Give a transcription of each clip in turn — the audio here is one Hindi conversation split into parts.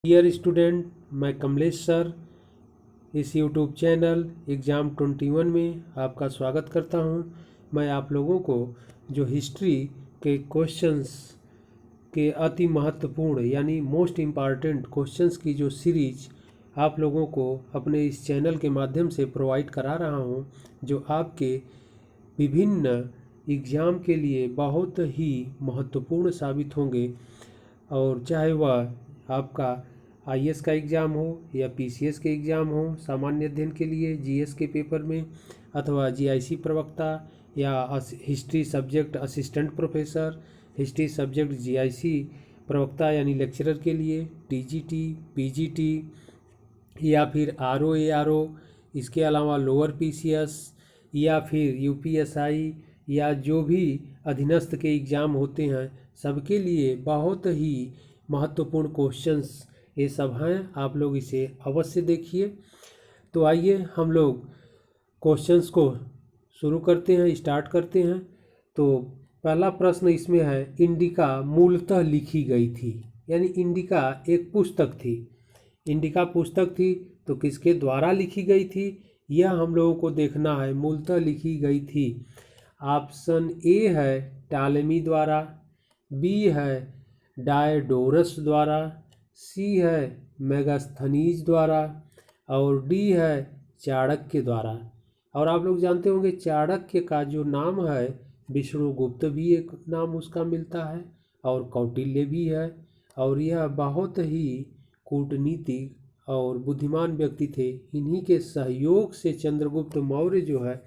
डियर स्टूडेंट, मैं कमलेश सर इस यूट्यूब चैनल एग्ज़ाम 21 में आपका स्वागत करता हूं। मैं आप लोगों को जो हिस्ट्री के क्वेश्चंस के अति महत्वपूर्ण यानी मोस्ट इम्पॉर्टेंट क्वेश्चंस की जो सीरीज आप लोगों को अपने इस चैनल के माध्यम से प्रोवाइड करा रहा हूं, जो आपके विभिन्न एग्ज़ाम के लिए बहुत ही महत्वपूर्ण साबित होंगे। और चाहे वह आपका आईएएस का एग्ज़ाम हो या पीसीएस के एग्ज़ाम हो, सामान्य अध्ययन के लिए जीएस के पेपर में, अथवा जीआईसी प्रवक्ता या history subject assistant professor, history subject GIC प्रवक्ता यानी लेक्चरर के लिए, टीजीटी, पीजीटी या फिर आरओ एआरओ, इसके अलावा लोअर पीसीएस या फिर यूपीएसआई या जो भी अधीनस्थ के एग्ज़ाम होते हैं, सबके लिए बहुत ही महत्वपूर्ण क्वेश्चंस ये सब हैं। आप लोग इसे अवश्य देखिए। तो आइए हम लोग क्वेश्चंस को शुरू करते हैं, स्टार्ट करते हैं। तो पहला प्रश्न इसमें है, इंडिका मूलतः लिखी गई थी, यानी इंडिका एक पुस्तक थी। इंडिका पुस्तक थी तो किसके द्वारा लिखी गई थी, यह हम लोगों को देखना है। मूलतः लिखी गई थी, ऑप्शन ए है टालेमी द्वारा, बी है डायोडोरस द्वारा, सी है मेगास्थनीज द्वारा और डी है चाणक्य द्वारा। और आप लोग जानते होंगे चाणक्य का जो नाम है, विष्णुगुप्त भी एक नाम उसका मिलता है और कौटिल्य भी है। और यह बहुत ही कूटनीतिक और बुद्धिमान व्यक्ति थे। इन्हीं के सहयोग से चंद्रगुप्त मौर्य जो है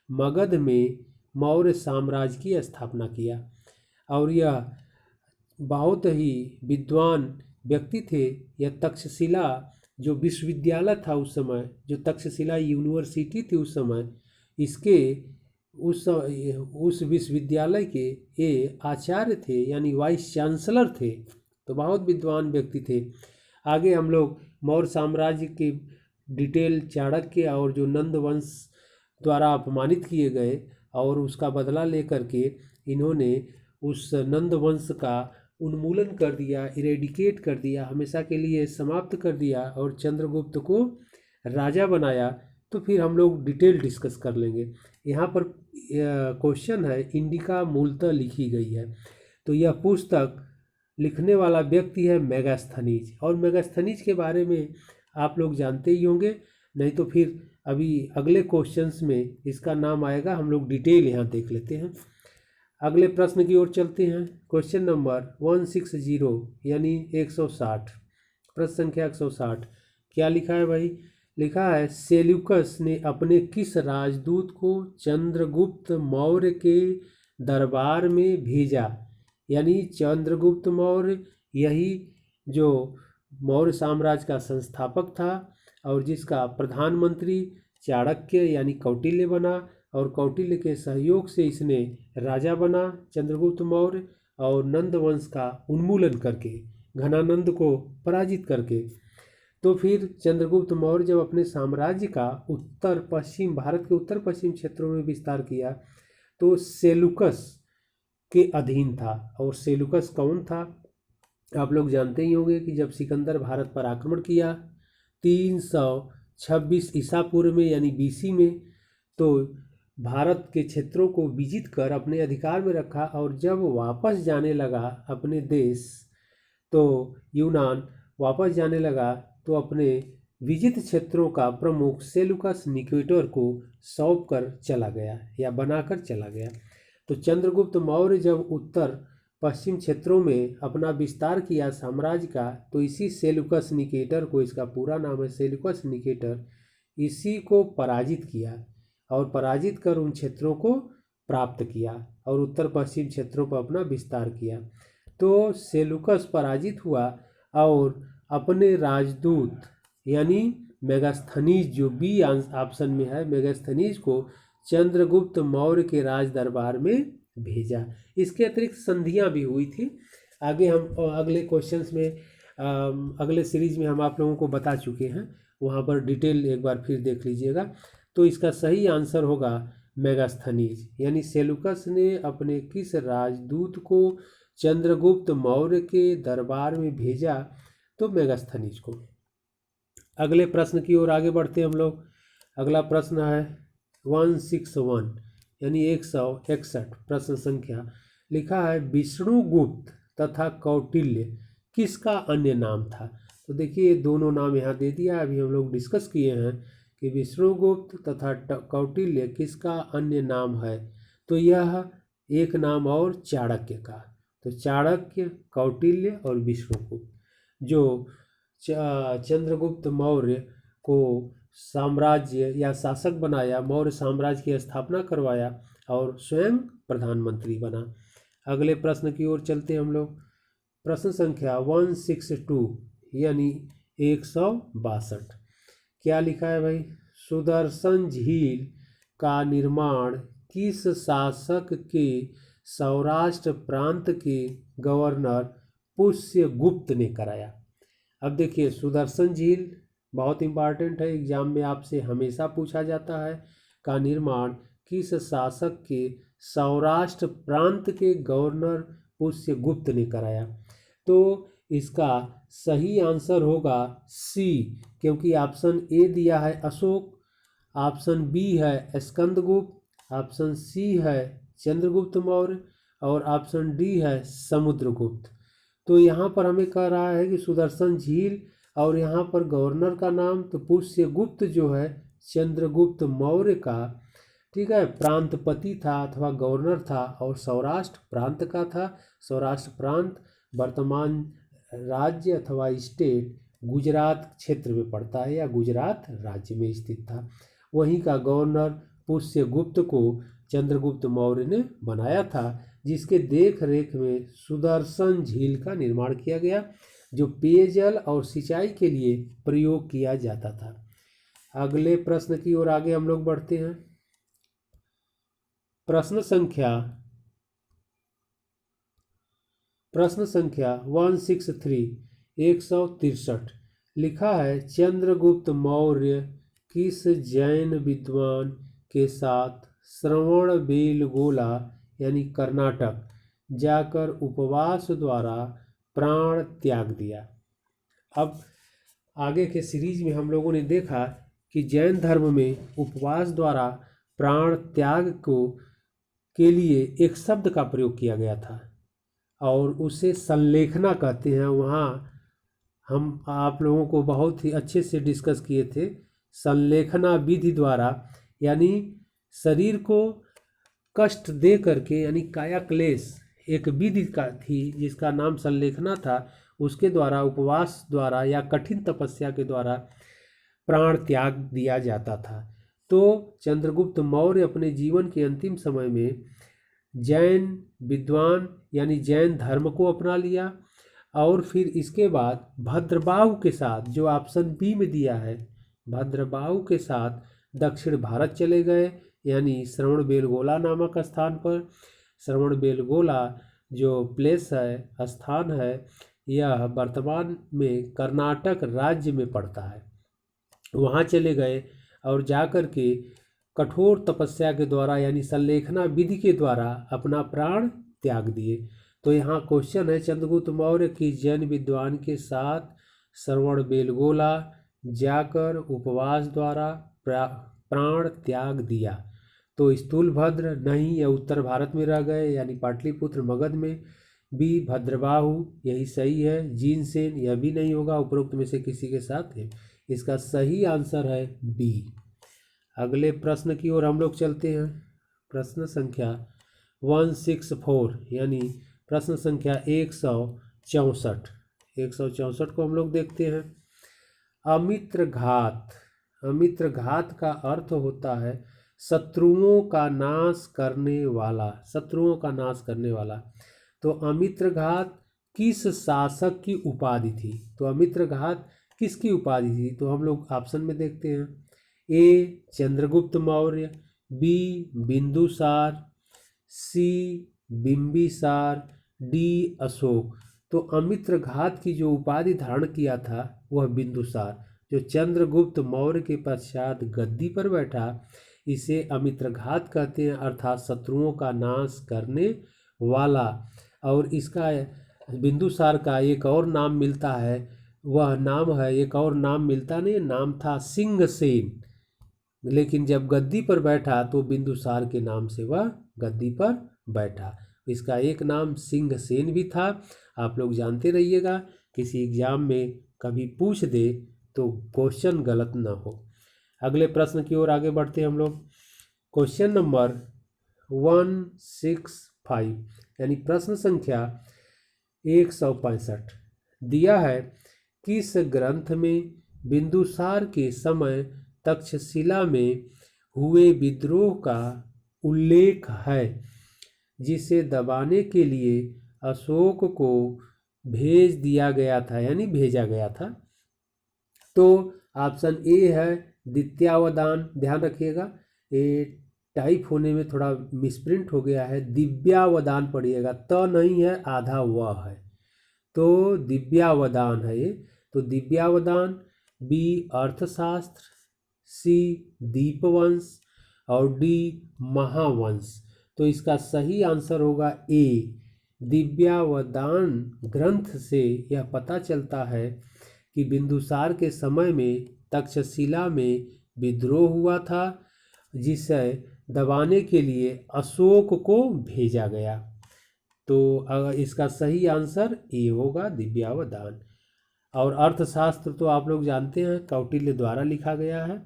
मगध में मौर्य साम्राज्य की स्थापना किया। और यह बहुत ही विद्वान व्यक्ति थे। यह तक्षशिला जो विश्वविद्यालय था उस समय, जो तक्षशिला यूनिवर्सिटी थी उस समय, इसके उस विश्वविद्यालय के ये आचार्य थे यानी वाइस चांसलर थे। तो बहुत विद्वान व्यक्ति थे। आगे हम लोग मौर्य साम्राज्य के डिटेल, चाणक्य और जो नंद वंश द्वारा अपमानित किए गए और उसका बदला लेकर के इन्होंने उस नंद वंश का उन्मूलन कर दिया, इरेडिकेट कर दिया, हमेशा के लिए समाप्त कर दिया और चंद्रगुप्त को राजा बनाया। तो फिर हम लोग डिटेल डिस्कस कर लेंगे। यहाँ पर क्वेश्चन है, इंडिका मूलतः लिखी गई है, तो यह पुस्तक लिखने वाला व्यक्ति है मेगास्थनीज। और मेगास्थनीज के बारे में आप लोग जानते ही होंगे, नहीं तो फिर अभी अगले क्वेश्चंस में इसका नाम आएगा। हम लोग डिटेल यहाँ देख लेते हैं। अगले प्रश्न की ओर चलते हैं। क्वेश्चन नंबर 160 यानी 160, प्रश्न संख्या 160। क्या लिखा है भाई? लिखा है, सेल्यूकस ने अपने किस राजदूत को चंद्रगुप्त मौर्य के दरबार में भेजा? यानी चंद्रगुप्त मौर्य यही जो मौर्य साम्राज्य का संस्थापक था और जिसका प्रधानमंत्री चाणक्य यानी कौटिल्य बना, और कौटिल्य के सहयोग से इसने राजा बना चंद्रगुप्त मौर्य, और नंद वंश का उन्मूलन करके, घनानंद को पराजित करके। तो फिर चंद्रगुप्त मौर्य जब अपने साम्राज्य का उत्तर पश्चिम, भारत के उत्तर पश्चिम क्षेत्रों में विस्तार किया, तो सेल्यूकस के अधीन था। और सेल्यूकस कौन था? आप लोग जानते ही होंगे कि जब सिकंदर भारत पर आक्रमण किया 326 ईसा पूर्व में यानी बीसी में, तो भारत के क्षेत्रों को विजित कर अपने अधिकार में रखा। और जब वापस जाने लगा अपने देश, तो यूनान वापस जाने लगा, तो अपने विजित क्षेत्रों का प्रमुख सेल्यूकस निकेटर को सौंप कर चला गया या बनाकर चला गया। तो चंद्रगुप्त मौर्य जब उत्तर पश्चिम क्षेत्रों में अपना विस्तार किया साम्राज्य का, तो इसी सेल्यूकस निकेटर को, इसका पूरा नाम है सेल्यूकस निकेटर, इसी को पराजित किया और पराजित कर उन क्षेत्रों को प्राप्त किया और उत्तर पश्चिम क्षेत्रों पर अपना विस्तार किया। तो सेल्यूकस पराजित हुआ और अपने राजदूत यानी मेगास्थनीज, जो बी ऑप्शन में है, मेगास्थनीज को चंद्रगुप्त मौर्य के राज दरबार में भेजा। इसके अतिरिक्त संधियां भी हुई थी। आगे हम अगले क्वेश्चंस में, अगले सीरीज में हम आप लोगों को बता चुके हैं, वहाँ पर डिटेल एक बार फिर देख लीजिएगा। तो इसका सही आंसर होगा मेगास्थनीज, यानी सेल्यूकस ने अपने किस राजदूत को चंद्रगुप्त मौर्य के दरबार में भेजा? तो मेगास्थनीज को। अगले प्रश्न की ओर आगे बढ़ते हैं हम लोग। अगला प्रश्न है 161 यानी 161 प्रश्न संख्या। लिखा है विष्णुगुप्त तथा कौटिल्य किसका अन्य नाम था। तो देखिए दोनों नाम यहाँ दे दिया, अभी हम लोग डिस्कस किए हैं कि विष्णुगुप्त तथा कौटिल्य किसका अन्य नाम है। तो यह एक नाम और चाणक्य का। तो चाणक्य, कौटिल्य और विष्णुगुप्त जो चंद्रगुप्त मौर्य को साम्राज्य या शासक बनाया, मौर्य साम्राज्य की स्थापना करवाया और स्वयं प्रधानमंत्री बना। अगले प्रश्न की ओर चलते हैं हम लोग। प्रश्न संख्या 162 यानी 162। क्या लिखा है भाई। सुदर्शन झील का निर्माण किस शासक के सौराष्ट्र प्रांत के गवर्नर पुष्यगुप्त ने कराया। अब देखिए सुदर्शन झील बहुत इंपॉर्टेंट है, एग्जाम में आपसे हमेशा पूछा जाता है। का निर्माण किस शासक के सौराष्ट्र प्रांत के गवर्नर पुष्यगुप्त ने कराया। तो इसका सही आंसर होगा सी, क्योंकि ऑप्शन ए दिया है अशोक, ऑप्शन बी है स्कंदगुप्त, ऑप्शन सी है चंद्रगुप्त मौर्य और ऑप्शन डी है समुद्रगुप्त। तो यहाँ पर हमें कह रहा है कि सुदर्शन झील और यहाँ पर गवर्नर का नाम तो पुष्यगुप्त जो है चंद्रगुप्त मौर्य का, ठीक है, प्रांतपति था अथवा गवर्नर था और सौराष्ट्र प्रांत का था। सौराष्ट्र प्रांत वर्तमान राज्य अथवा स्टेट गुजरात क्षेत्र में पड़ता है या गुजरात राज्य में स्थित था। वहीं का गवर्नर पुष्यगुप्त को चंद्रगुप्त मौर्य ने बनाया था, जिसके देख रेख में सुदर्शन झील का निर्माण किया गया जो पेयजल और सिंचाई के लिए प्रयोग किया जाता था। अगले प्रश्न की ओर आगे हम लोग बढ़ते हैं। प्रश्न संख्या 163 163 लिखा है चंद्रगुप्त मौर्य किस जैन विद्वान के साथ श्रवणबेलगोला यानी कर्नाटक जाकर उपवास द्वारा प्राण त्याग दिया। अब आगे के सीरीज में हम लोगों ने देखा कि जैन धर्म में उपवास द्वारा प्राण त्याग के लिए एक शब्द का प्रयोग किया गया था और उसे संलेखना कहते हैं। वहाँ हम आप लोगों को बहुत ही अच्छे से डिस्कस किए थे। संलेखना विधि द्वारा यानी शरीर को कष्ट दे करके यानी काया क्लेश एक विधि का थी जिसका नाम संलेखना था। उसके द्वारा उपवास द्वारा या कठिन तपस्या के द्वारा प्राण त्याग दिया जाता था। तो चंद्रगुप्त मौर्य अपने जीवन के अंतिम समय में जैन विद्वान यानी जैन धर्म को अपना लिया और फिर इसके बाद भद्रबाहु के साथ, जो ऑप्शन बी में दिया है, भद्रबाहु के साथ दक्षिण भारत चले गए यानी श्रवणबेलगोला नामक स्थान पर। श्रवणबेलगोला जो प्लेस है, स्थान है, यह वर्तमान में कर्नाटक राज्य में पड़ता है। वहाँ चले गए और जाकर के कठोर तपस्या के द्वारा यानी संलेखना विधि के द्वारा अपना प्राण त्याग दिए। तो यहाँ क्वेश्चन है चंद्रगुप्त मौर्य की जैन विद्वान के साथ श्रवणबेलगोला जाकर उपवास द्वारा प्राण त्याग दिया। तो स्थूलभद्र नहीं, यह उत्तर भारत में रह गए यानी पाटलिपुत्र मगध में। बी भद्रबाहु यही सही है। जीनसेन यह भी नहीं होगा, उपरोक्त में से किसी के साथ है। इसका सही आंसर है बी। अगले प्रश्न की ओर हम लोग चलते हैं। प्रश्न संख्या 164 यानी प्रश्न संख्या 164 164 को हम लोग देखते हैं। अमित्र घात। अमित्र घात का अर्थ होता है शत्रुओं का नाश करने वाला, शत्रुओं का नाश करने वाला। तो अमित्र घात किस शासक की उपाधि थी। तो अमित्र घात किसकी उपाधि थी, तो हम लोग ऑप्शन में देखते हैं। ए चंद्रगुप्त मौर्य, बी बिंदुसार, सी बिंबिसार, डी अशोक। तो अमित्र घात की जो उपाधि धारण किया था वह बिंदुसार, जो चंद्रगुप्त मौर्य के पश्चात गद्दी पर बैठा, इसे अमित्र घात कहते हैं, अर्थात शत्रुओं का नाश करने वाला। और इसका बिंदुसार का एक और नाम मिलता है वह नाम है, एक और नाम मिलता नहीं, नाम था सिंहसेन। लेकिन जब गद्दी पर बैठा तो बिंदुसार के नाम से वह गद्दी पर बैठा। इसका एक नाम सिंहसेन भी था। आप लोग जानते रहिएगा, किसी एग्जाम में कभी पूछ दे तो क्वेश्चन गलत ना हो। अगले प्रश्न की ओर आगे बढ़ते हैं हम लोग। क्वेश्चन नंबर 165 यानी प्रश्न संख्या 165 दिया है, किस ग्रंथ में बिंदुसार के समय तक्षशिला में हुए विद्रोह का उल्लेख है, जिसे दबाने के लिए अशोक को भेज दिया गया था, यानी भेजा गया था। तो ऑप्शन ए है दित्यावदान, ध्यान रखिएगा ये टाइप होने में थोड़ा मिसप्रिंट हो गया है, दिव्यावदान पढ़िएगा, त नहीं है, आधा व है, तो दिव्यावदान है ये। तो दिव्यावदान, बी अर्थशास्त्र, सी दीपवंश और डी महावंश। तो इसका सही आंसर होगा ए। दिव्यावदान ग्रंथ से यह पता चलता है कि बिंदुसार के समय में तक्षशिला में विद्रोह हुआ था, जिसे दबाने के लिए अशोक को भेजा गया। तो इसका सही आंसर ए होगा, दिव्यावदान। और अर्थशास्त्र तो आप लोग जानते हैं कौटिल्य द्वारा लिखा गया है,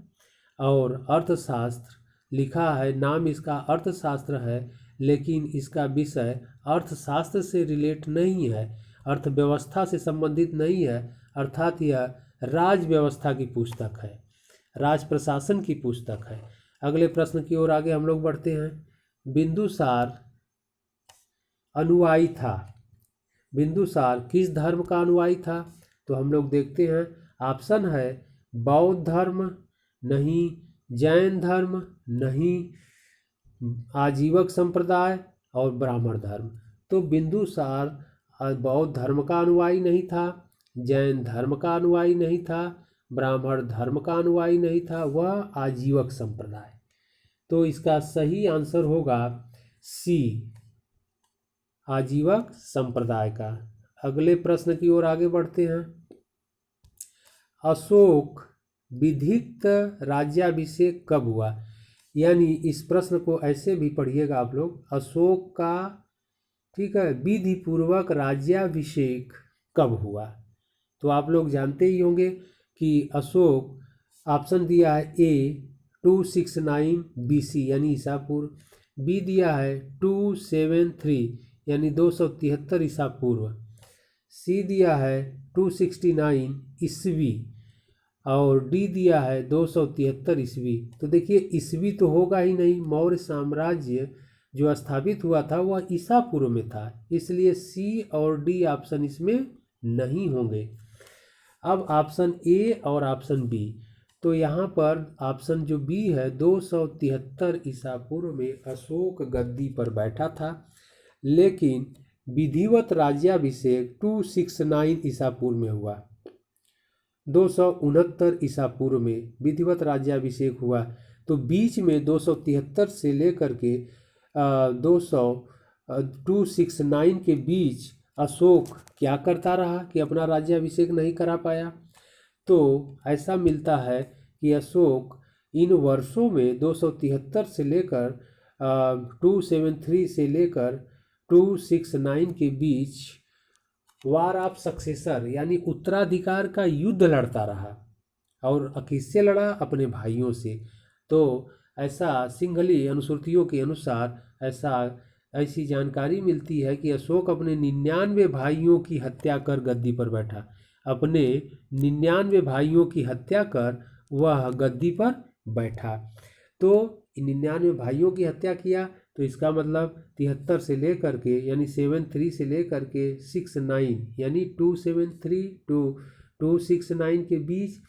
और अर्थशास्त्र लिखा है, नाम इसका अर्थशास्त्र है, लेकिन इसका विषय अर्थशास्त्र से रिलेट नहीं है, अर्थव्यवस्था से संबंधित नहीं है, अर्थात यह राज व्यवस्था की पुस्तक है, राज प्रशासन की पुस्तक है। अगले प्रश्न की ओर आगे हम लोग बढ़ते हैं। बिंदुसार अनुयायी था, बिंदुसार किस धर्म का अनुयायी था? तो हम लोग देखते हैं, ऑप्शन है बौद्ध धर्म, नहीं जैन धर्म, नहीं आजीवक संप्रदाय और ब्राह्मण धर्म। तो बिंदुसार बौद्ध धर्म का अनुयायी नहीं था, जैन धर्म का अनुयायी नहीं था, ब्राह्मण धर्म का अनुयायी नहीं था, वह आजीवक संप्रदाय। तो इसका सही आंसर होगा सी, आजीवक संप्रदाय का। अगले प्रश्न की ओर आगे बढ़ते हैं। अशोक विधिक राज्याभिषेक कब हुआ? यानी इस प्रश्न को ऐसे भी पढ़िएगा आप लोग, अशोक का, ठीक है, विधि पूर्वक राज्याभिषेक कब हुआ? तो आप लोग जानते ही होंगे कि अशोक, ऑप्शन दिया है ए 269 BC यानी ईसा पूर्व, बी दिया है 273 यानी 273 ईसा पूर्व, सी दिया है 269 ईस्वी और डी दिया है 273 ईस्वी। तो देखिए ईस्वी तो होगा ही नहीं, मौर्य साम्राज्य जो स्थापित हुआ था वह ईसा पूर्व में था, इसलिए सी और डी ऑप्शन इसमें नहीं होंगे। अब ऑप्शन ए और ऑप्शन बी, तो यहाँ पर ऑप्शन जो बी है 273 ईसा पूर्व में अशोक गद्दी पर बैठा था, लेकिन विधिवत राज्याभिषेक 269 ईसा पूर्व में हुआ, 269 ईसा पूर्व में विधिवत राज्याभिषेक हुआ। तो बीच में 273 से लेकर के 269 के बीच अशोक क्या करता रहा कि अपना राज्याभिषेक नहीं करा पाया। तो ऐसा मिलता है कि अशोक इन वर्षों में 273 से लेकर 273 से लेकर 269 के बीच वार ऑफ सक्सेसर यानी उत्तराधिकार का युद्ध लड़ता रहा, और किससे लड़ा? अपने भाइयों से। तो ऐसा सिंघली अनुश्रुतियों के अनुसार ऐसी जानकारी मिलती है कि अशोक अपने 99 भाइयों की हत्या कर गद्दी पर बैठा, अपने 99 भाइयों की हत्या कर वह गद्दी पर बैठा। तो 99 भाइयों की हत्या किया, तो इसका मतलब 73 से लेकर के यानी 73 से लेकर के 69 यानी 273 टू 269 के बीच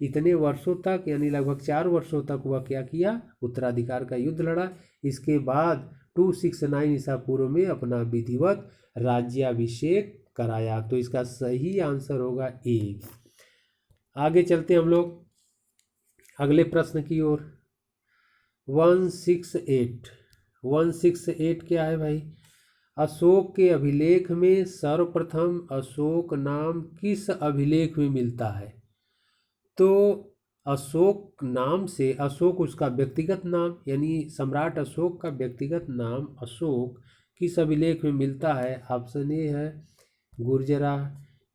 इतने वर्षों तक यानी लगभग 4 वर्षों तक वह क्या किया? उत्तराधिकार का युद्ध लड़ा। इसके बाद 269 ईसा पूर्व में अपना विधिवत राज्याभिषेक कराया। तो इसका सही आंसर होगा ए। आगे चलते हम लोग अगले प्रश्न की ओर। 168 क्या है भाई? अशोक के अभिलेख में सर्वप्रथम अशोक नाम किस अभिलेख में मिलता है? तो अशोक नाम से, अशोक उसका व्यक्तिगत नाम यानी सम्राट अशोक का व्यक्तिगत नाम अशोक किस अभिलेख में मिलता है? ऑप्शन ए है गुर्जरा,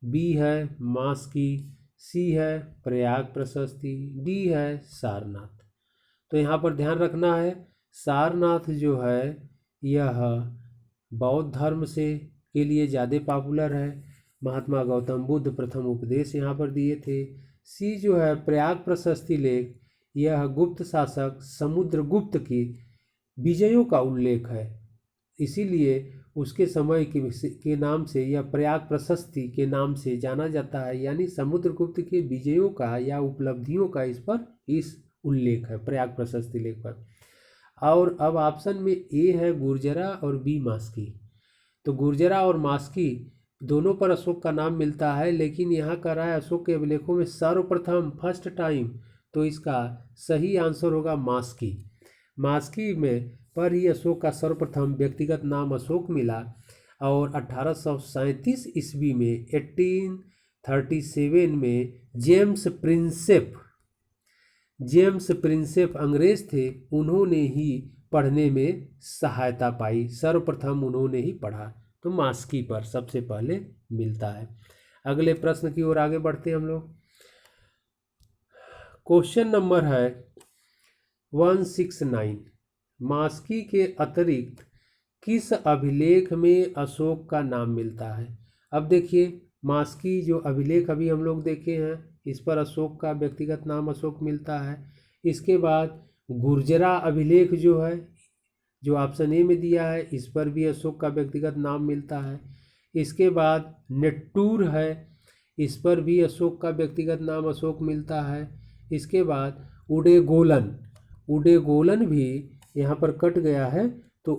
बी है मास्की, सी है प्रयाग प्रशस्ति, डी है सारनाथ। तो यहाँ पर ध्यान रखना है, सारनाथ जो है यह बौद्ध धर्म से के लिए ज़्यादा पॉपुलर है। महात्मा गौतम बुद्ध प्रथम उपदेश यहाँ पर दिए थे। सी जो है प्रयाग प्रशस्ति लेख, यह गुप्त शासक समुद्रगुप्त की विजयों का उल्लेख है, इसीलिए उसके समय के नाम से यह प्रयाग प्रशस्ति के नाम से जाना जाता है, यानी समुद्रगुप्त के विजयों का या उपलब्धियों का इस उल्लेख है प्रयाग प्रशस्ति लेख पर। और अब ऑप्शन में ए है गुर्जरा और बी मास्की। तो गुर्जरा और मास्की दोनों पर अशोक का नाम मिलता है, लेकिन यहाँ कह रहा है अशोक के अभिलेखों में सर्वप्रथम फर्स्ट टाइम, तो इसका सही आंसर होगा मास्की। मास्की में पर ही अशोक का सर्वप्रथम व्यक्तिगत नाम अशोक मिला और 1837 ईस्वी में 1837 में जेम्स प्रिंसेप अंग्रेज थे, उन्होंने ही पढ़ने में सहायता पाई, सर्वप्रथम उन्होंने ही पढ़ा, तो मास्की पर सबसे पहले मिलता है। अगले प्रश्न की ओर आगे बढ़ते हैं हम लोग। क्वेश्चन नंबर है 169, मास्की के अतिरिक्त किस अभिलेख में अशोक का नाम मिलता है? अब देखिए, मास्की जो अभिलेख अभी हम लोग देखे हैं, इस पर अशोक का व्यक्तिगत नाम अशोक मिलता है। इसके बाद गुर्जरा अभिलेख जो है, जो ऑप्शन ए में दिया है, इस पर भी अशोक का व्यक्तिगत नाम मिलता है। इसके बाद नेट्टूर है, इस पर भी अशोक का व्यक्तिगत नाम अशोक मिलता है। इसके बाद उडेगोलन भी यहाँ पर कट गया है, तो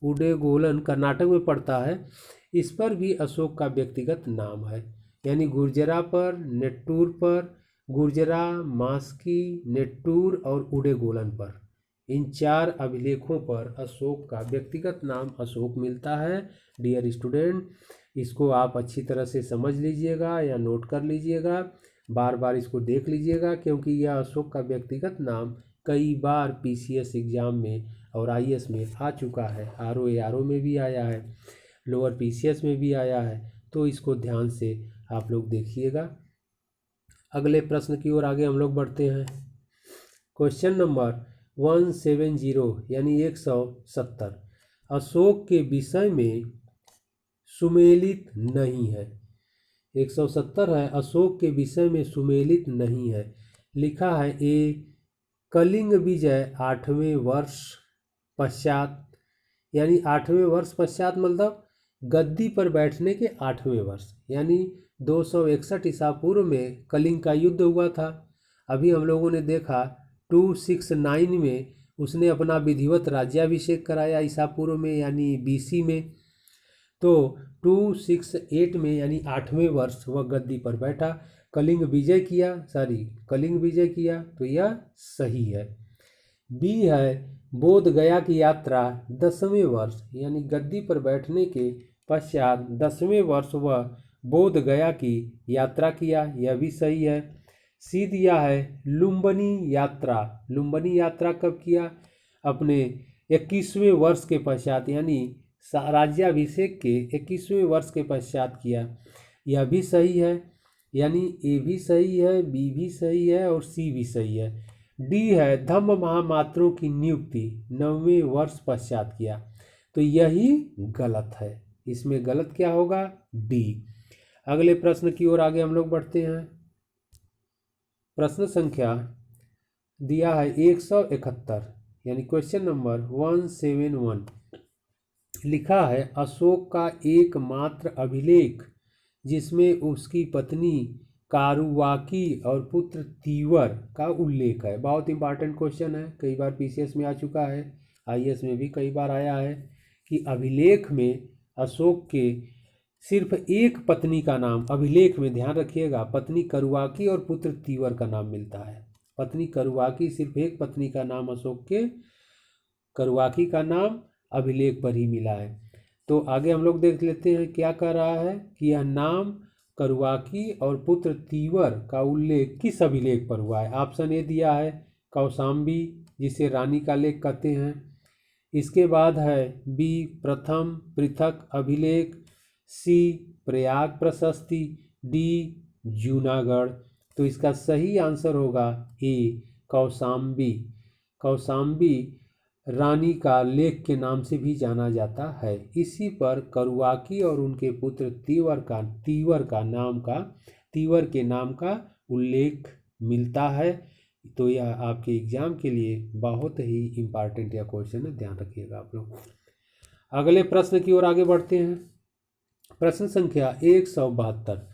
उडेगोलन कर्नाटक में पड़ता है, इस पर भी अशोक का व्यक्तिगत नाम है। यानी गुर्जरा पर, नेट्टूर पर, गुर्जरा, मास्की, नेट्टूर और उडेगोलन पर, इन 4 अभिलेखों पर अशोक का व्यक्तिगत नाम अशोक मिलता है। डियर स्टूडेंट, इसको आप अच्छी तरह से समझ लीजिएगा या नोट कर लीजिएगा, बार बार इसको देख लीजिएगा, क्योंकि यह अशोक का व्यक्तिगत नाम कई बार पीसीएस एग्ज़ाम में और आईएएस में आ चुका है। आरओ में भी आया है, लोअर पीसीएस में भी आया है, तो इसको ध्यान से आप लोग देखिएगा। अगले प्रश्न की ओर आगे हम लोग बढ़ते हैं। क्वेश्चन नंबर 170 यानी 170 अशोक के विषय में सुमेलित नहीं है। 170 है अशोक के विषय में सुमेलित नहीं है। लिखा है ए कलिंग विजय 8वें वर्ष पश्चात, यानी 8वें वर्ष पश्चात मतलब गद्दी पर बैठने के 8वें वर्ष, यानी 261 ईसा पूर्व में कलिंग का युद्ध हुआ था। अभी हम लोगों ने देखा 269 में उसने अपना विधिवत राज्याभिषेक कराया ईसा पूर्व में, यानी बीसी में। तो 268 में यानी 8वें वर्ष वह गद्दी पर बैठा, कलिंग विजय किया, तो यह सही है। बी है बोध गया की यात्रा 10वें वर्ष, यानी गद्दी पर बैठने के पश्चात 10वें वर्ष वह बोध गया की यात्रा किया, यह भी सही है। सी दिया है लुम्बिनी यात्रा कब किया? अपने 21वें वर्ष के पश्चात, यानी राज्याभिषेक के 21वें वर्ष के पश्चात किया, यह भी सही है। यानी ए भी सही है, बी भी सही है और सी भी सही है। डी है धम्म महामात्रों की नियुक्ति 9वें वर्ष पश्चात किया, तो यही गलत है। इसमें गलत क्या होगा? डी। अगले प्रश्न की ओर आगे हम लोग बढ़ते हैं। प्रश्न संख्या दिया है 171 यानी क्वेश्चन नंबर 171। लिखा है अशोक का एकमात्र अभिलेख जिसमें उसकी पत्नी कारुवाकी और पुत्र तीवर का उल्लेख है। बहुत इंपॉर्टेंट क्वेश्चन है, कई बार पीसीएस में आ चुका है, आईएएस में भी कई बार आया है कि अभिलेख में अशोक के सिर्फ एक पत्नी का नाम, अभिलेख में ध्यान रखिएगा, पत्नी करुवाकी और पुत्र तीवर का नाम मिलता है। पत्नी करुवाकी, सिर्फ एक पत्नी का नाम अशोक के, करुवाकी का नाम अभिलेख पर ही मिला है। तो आगे हम लोग देख लेते हैं क्या कह रहा है कि यह नाम करुआकी और पुत्र तीवर का उल्लेख किस अभिलेख पर हुआ है। ऑप्शन ए दिया है कौशाम्बी, जिसे रानी का लेख कहते हैं। इसके बाद है बी प्रथम पृथक अभिलेख, सी प्रयाग प्रशस्ति, डी जूनागढ़। तो इसका सही आंसर होगा ए कौशाम्बी। कौशाम्बी रानी का लेख के नाम से भी जाना जाता है। इसी पर करुआकी और उनके पुत्र तीवर के नाम का उल्लेख मिलता है। तो यह आपके एग्जाम के लिए बहुत ही इम्पॉर्टेंट यह क्वेश्चन है, ध्यान रखिएगा आप लोग। अगले प्रश्न की ओर आगे बढ़ते हैं। प्रश्न संख्या 172,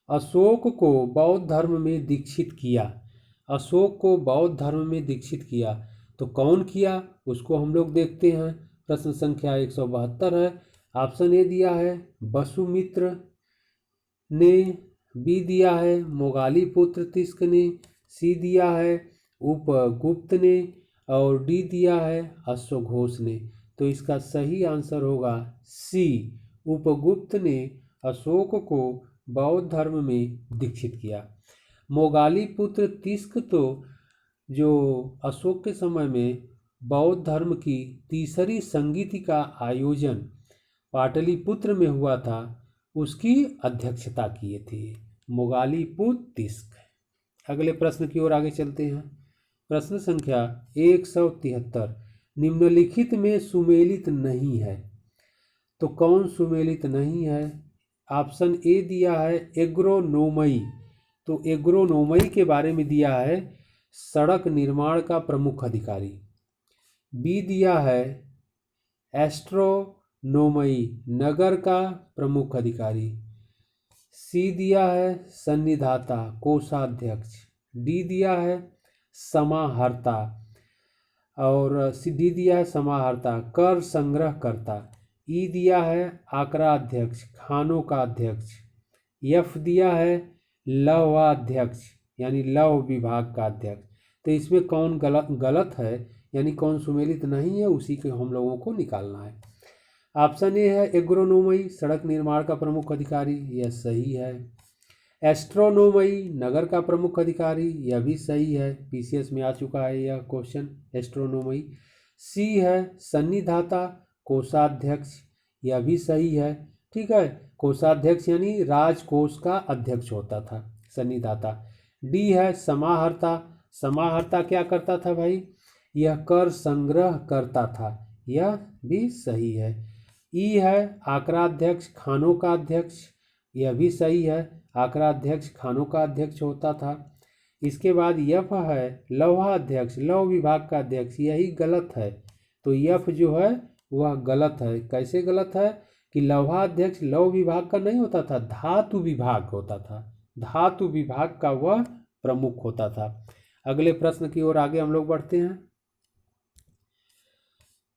अशोक को बौद्ध धर्म में दीक्षित किया। अशोक को बौद्ध धर्म में दीक्षित किया तो कौन किया, उसको हम लोग देखते हैं। प्रश्न संख्या 172 है। ऑप्शन ए दिया है वसुमित्र ने, बी दिया है मोगाली पुत्र तिस्क ने, सी दिया है उपगुप्त ने और डी दिया है अश्वघोष ने। तो इसका सही आंसर होगा सी, उपगुप्त ने अशोक को बौद्ध धर्म में दीक्षित किया। मोगाली पुत्र तिस्क तो जो अशोक के समय में बौद्ध धर्म की तीसरी संगीति का आयोजन पाटलिपुत्र में हुआ था, उसकी अध्यक्षता किए थे मोगाली पुत्र तिस्क। अगले प्रश्न की ओर आगे चलते हैं। प्रश्न संख्या 173, निम्नलिखित में सुमेलित नहीं है तो कौन सुमेलित नहीं है। ऑप्शन ए दिया है एग्रोनोमई, तो एग्रोनोमई के बारे में दिया है सड़क निर्माण का प्रमुख अधिकारी। बी दिया है एस्ट्रोनोमई, नगर का प्रमुख अधिकारी। सी दिया है सन्निधाता, कोषाध्यक्ष। डी दिया है समाहर्ता और डी दिया है समाहर्ता, कर संग्रह करता। ई दिया है आक्राध्यक्ष, खानों का अध्यक्ष। एफ दिया है लवाध्यक्ष, यानी लव विभाग का अध्यक्ष। तो इसमें कौन गलत है, यानी कौन सुमेलित नहीं है, उसी के हम लोगों को निकालना है। ऑप्शन ए है एग्रोनोमई, सड़क निर्माण का प्रमुख अधिकारी, यह सही है। एस्ट्रोनोमई, नगर का प्रमुख अधिकारी, यह भी सही है, पीसीएस में आ चुका है यह क्वेश्चन एस्ट्रोनोमई। सी है सन्निधाता, कोषाध्यक्ष, यह भी सही है। ठीक है, कोषाध्यक्ष यानी राजकोष का अध्यक्ष होता था सन्निधाता। डी है समाहर्ता, समाहर्ता क्या करता था भाई, यह कर संग्रह करता था, यह भी सही है। ई है आक्राध्यक्ष, खानों का अध्यक्ष, यह भी सही है, आक्राध्यक्ष खानों का अध्यक्ष होता था। इसके बाद यफ है लौहाध्यक्ष, लौ विभाग का अध्यक्ष, यही गलत है। तो यफ जो है वह गलत है। कैसे गलत है कि लौहाध्यक्ष लौ विभाग का नहीं होता था, धातु विभाग होता था, धातु विभाग का वह प्रमुख होता था। अगले प्रश्न की ओर आगे हम लोग बढ़ते हैं।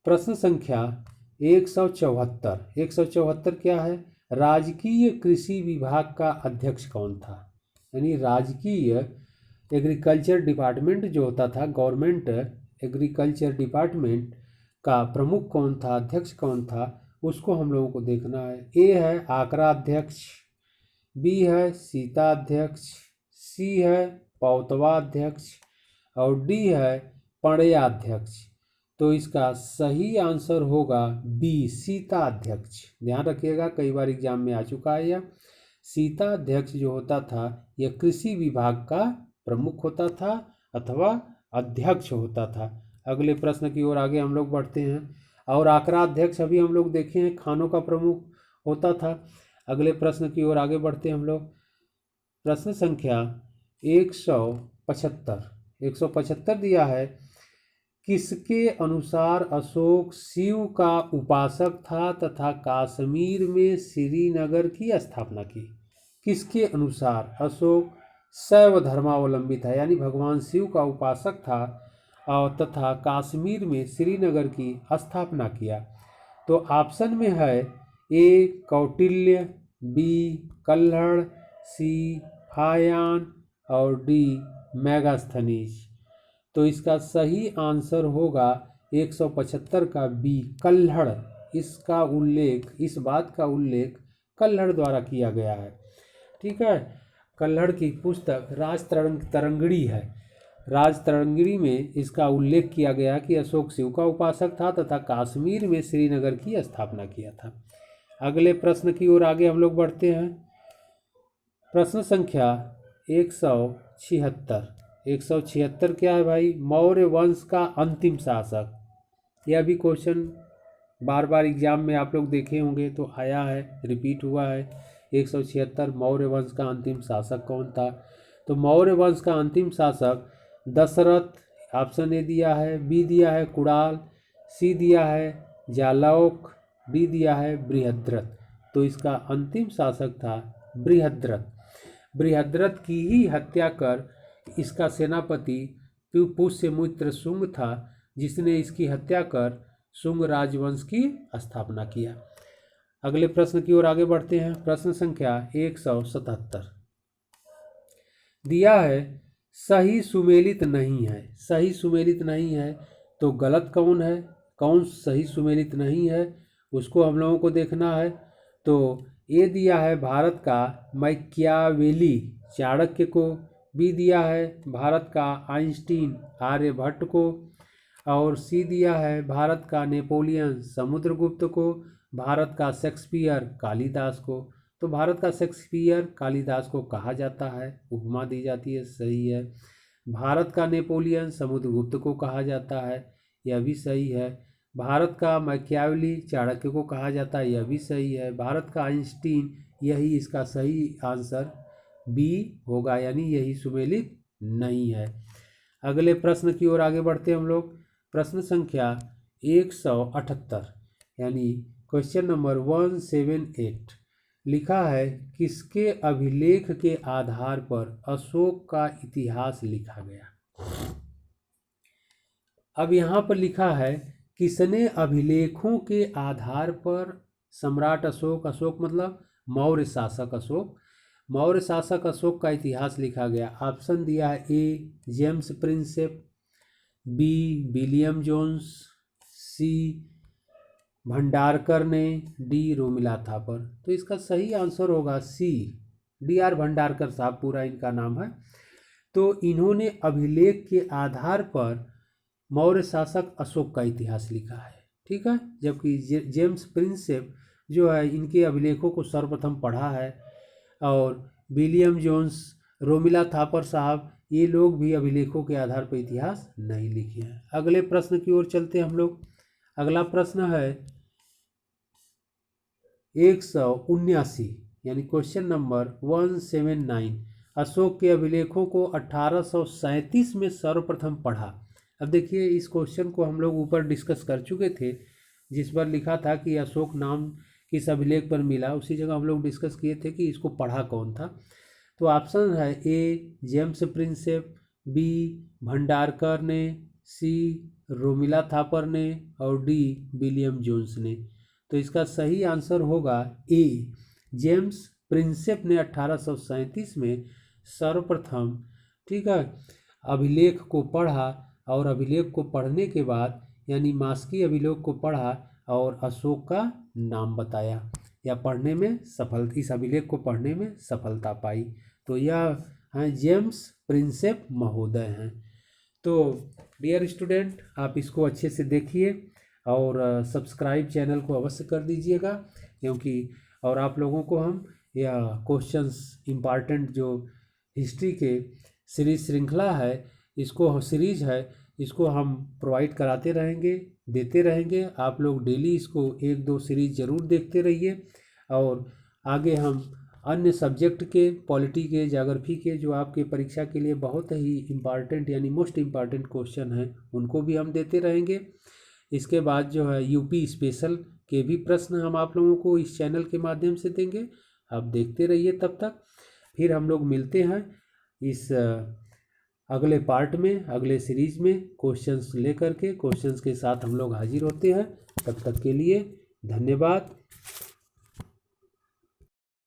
प्रश्न संख्या 174 क्या है, राजकीय कृषि विभाग का अध्यक्ष कौन था। यानी राजकीय एग्रीकल्चर डिपार्टमेंट जो होता था, गवर्नमेंट एग्रीकल्चर डिपार्टमेंट का प्रमुख कौन था, अध्यक्ष कौन था, उसको हम लोगों को देखना है। ए है आक्राध्यक्ष, बी है सीताध्यक्ष, सी है पौतवाध्यक्ष और डी है पणयाध्यक्ष। तो इसका सही आंसर होगा बी सीताध्यक्ष। ध्यान रखिएगा, कई बार एग्जाम में आ चुका है यह। सीताध्यक्ष जो होता था यह कृषि विभाग का प्रमुख होता था अथवा अध्यक्ष होता था। अगले प्रश्न की ओर आगे हम लोग बढ़ते हैं। और आक्राध्यक्ष अभी हम लोग देखे हैं खानों का प्रमुख होता था। अगले प्रश्न की ओर आगे बढ़ते हैं हम लोग। प्रश्न संख्या 175 दिया है, किसके अनुसार अशोक शिव का उपासक था तथा कश्मीर में श्रीनगर की स्थापना की। किसके अनुसार अशोक शैव धर्मावलंबी था, यानी भगवान शिव का उपासक था और तथा कश्मीर में श्रीनगर की स्थापना किया। तो ऑप्शन में है ए कौटिल्य, बी कल्हड़, सी हायान और डी मेगास्थनीज। तो इसका सही आंसर होगा 175 का बी कल्हड़, इस बात का उल्लेख कल्हड़ द्वारा किया गया है। ठीक है, कल्हड़ की पुस्तक तरंगिणी है। तरंगिणी में इसका उल्लेख किया गया कि अशोक शिव का उपासक था तथा कश्मीर में श्रीनगर की स्थापना किया था। अगले प्रश्न की ओर आगे हम लोग बढ़ते हैं। प्रश्न संख्या 176। 176 क्या है भाई? मौर्य वंश का अंतिम शासक। यह भी क्वेश्चन बार बार एग्जाम में आप लोग देखे होंगे तो आया है, रिपीट हुआ है। 176 मौर्य वंश का अंतिम शासक कौन था? तो मौर्य वंश का अंतिम शासक दशरथ, ऑप्शन ए दिया है, बी दिया है कुणाल, सी दिया है जालौक, डी दिया है बृहद्रथ। तो इसका अंतिम शासक था बृहद्रथ। बृहद्रथ की ही हत्या कर इसका सेनापति पुष्यमित्र शुंग था, जिसने इसकी हत्या कर शुंग राजवंश की स्थापना किया। अगले प्रश्न की ओर आगे बढ़ते हैं। प्रश्न संख्या 177 दिया है सही सुमेलित नहीं है। सही सुमेलित नहीं है तो गलत कौन है, कौन सही सुमेलित नहीं है उसको हम लोगों को देखना है। तो ए दिया है भारत का मैकियावेली चाणक्य को, बी दिया है भारत का आइंस्टीन आर्यभट्ट को, और सी दिया है भारत का नेपोलियन समुद्रगुप्त को, भारत का शेक्सपियर कालिदास को। तो भारत का शेक्सपियर कालिदास को कहा जाता है, उपमा दी जाती है, सही है। भारत का नेपोलियन समुद्रगुप्त को कहा जाता है, यह भी सही है। भारत का मैकियावेली चाणक्य को कहा जाता है, यह भी सही है। भारत का आइंस्टीन, यही इसका सही आंसर बी होगा, यानी यही सुमेलित नहीं है। अगले प्रश्न की ओर आगे बढ़ते हैं हम लोग। प्रश्न संख्या 178 यानी क्वेश्चन नंबर 178 लिखा है किसके अभिलेख के आधार पर अशोक का इतिहास लिखा गया। अब यहाँ पर लिखा है किसने अभिलेखों के आधार पर सम्राट अशोक, अशोक मतलब मौर्य शासक अशोक, मौर्य शासक अशोक का इतिहास लिखा गया। ऑप्शन दिया है A James Prinsep, B William Jones, C Bhandarkar ने, डी रोमिला थापर। तो इसका सही आंसर होगा सी, डी आर भंडारकर साहब पूरा इनका नाम है। तो इन्होंने अभिलेख के आधार पर मौर्य शासक अशोक का इतिहास लिखा है। ठीक है, जबकि जेम्स प्रिंसेप जो है इनके अभिलेखों को सर्वप्रथम पढ़ा है, और विलियम जोन्स, रोमिला थापर साहब, ये लोग भी अभिलेखों के आधार पर इतिहास नहीं लिखे हैं। अगले प्रश्न की ओर चलते हैं हम लोग। अगला प्रश्न है 179 यानी क्वेश्चन नंबर 179। अशोक के अभिलेखों को 1837 में सर्वप्रथम पढ़ा। अब देखिए इस क्वेश्चन को हम लोग ऊपर डिस्कस कर चुके थे, जिस पर लिखा था कि अशोक नाम किस अभिलेख पर मिला, उसी जगह हम लोग डिस्कस किए थे कि इसको पढ़ा कौन था। तो ऑप्शन है A James Prinsep, B Bhandarkar ने, सी रोमिला थापर ने, और डी विलियम जोन्स ने। तो इसका सही आंसर होगा ए जेम्स प्रिंसेप ने 1837 में सर्वप्रथम, ठीक है, अभिलेख को पढ़ा, और अभिलेख को पढ़ने के बाद यानी मास्की अभिलेख को पढ़ा और अशोक का नाम बताया, या पढ़ने में इस अभिलेख को पढ़ने में सफलता पाई। तो यह हैं जेम्स प्रिंसेप महोदय हैं। तो डियर स्टूडेंट, आप इसको अच्छे से देखिए और सब्सक्राइब चैनल को अवश्य कर दीजिएगा, क्योंकि और आप लोगों को हम यह क्वेश्चंस इम्पॉर्टेंट जो हिस्ट्री के सीरीज श्रृंखला है, सीरीज है, इसको हम प्रोवाइड कराते रहेंगे, देते रहेंगे। आप लोग डेली इसको 1-2 सीरीज ज़रूर देखते रहिए, और आगे हम अन्य सब्जेक्ट के, पॉलिटी के, ज्योग्राफी के, जो आपके परीक्षा के लिए बहुत ही इम्पॉर्टेंट यानी मोस्ट इम्पॉर्टेंट क्वेश्चन हैं, उनको भी हम देते रहेंगे। इसके बाद जो है यूपी स्पेशल के भी प्रश्न हम आप लोगों को इस चैनल के माध्यम से देंगे। आप देखते रहिए। तब तक फिर हम लोग मिलते हैं इस अगले पार्ट में, अगले सीरीज में क्वेश्चंस लेकर के, क्वेश्चंस के साथ हम लोग हाजिर होते हैं। तब तक के लिए धन्यवाद।